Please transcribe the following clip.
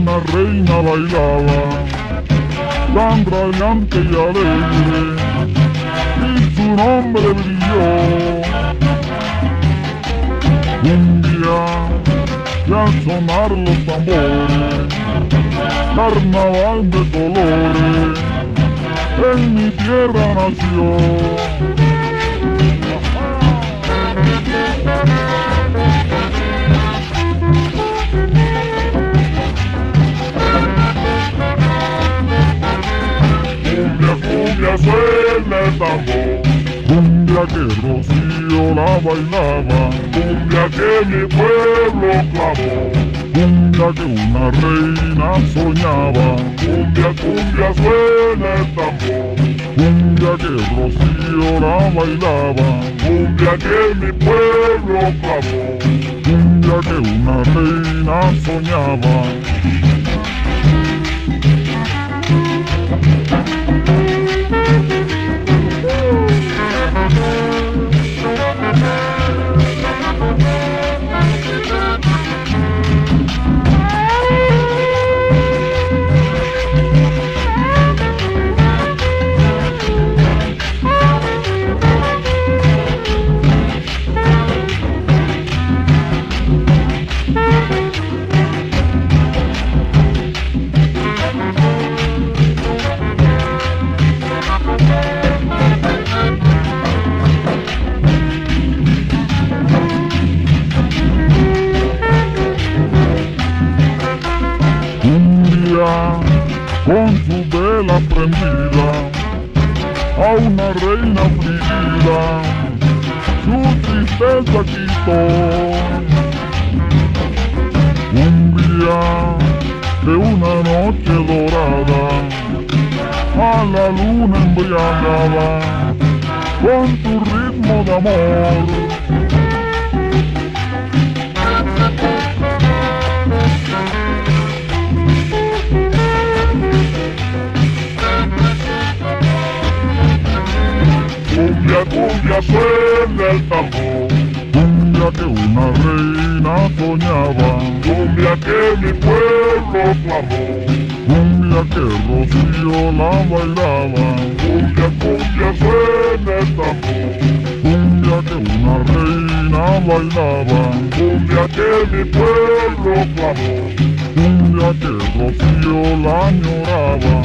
una reina bailaba, tan radiante y alegre, y su nombre brilló. Un día, y al sonar los tambores, carnaval de colores, en mi tierra nació. Cumbia suena el tambor, cumbia que Rocío la bailaba, cumbia que mi pueblo clamó, cumbia que una reina soñaba, cumbia suena el tambor, cumbia que Rocío la bailaba, cumbia que mi pueblo clamó, cumbia que una reina soñaba. Con su vela prendida, a una reina afligida, su tristeza quitó. Un día de una noche dorada, a la luna embriagaba, con tu ritmo de amor. Cumbia suena el tambor, cumbia que una reina soñaba, cumbia que mi pueblo clamó, cumbia que Rocío la bailaba, cumbia suena el tambor, cumbia que una reina bailaba, cumbia que mi pueblo clamó, cumbia que Rocío la añoraba.